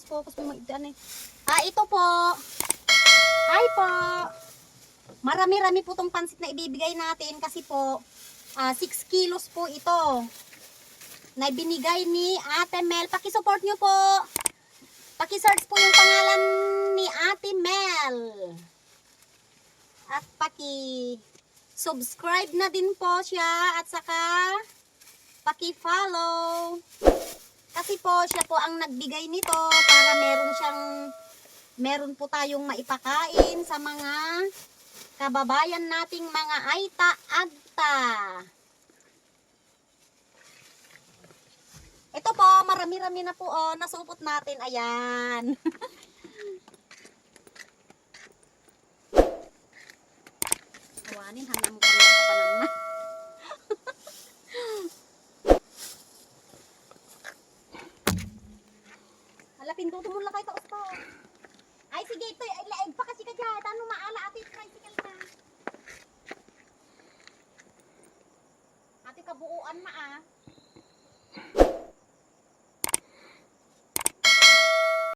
focus mo ano eh. Ito po. Hi po. Marami-rami po tong pansit na ibibigay natin kasi po 6 kilos po ito. Na binigay ni Ate Mel. Paki-support nyo po. Paki-search po yung pangalan ni Ate Mel. At paki-subscribe na din po siya. At saka paki-follow. Kasi po siya po ang nagbigay nito para meron po tayong maipakain sa mga kababayan nating mga Aita-Agta. Ito po, marami-rami na po nasupot natin. Ayan. Awanin, hanggang mo kami sa panamna. Pinduto mo lang kayo ka usto. Ay sige, ito laeg pa kasi ka dyan. Ano maala ate tricycle na. Ate kabuuan ma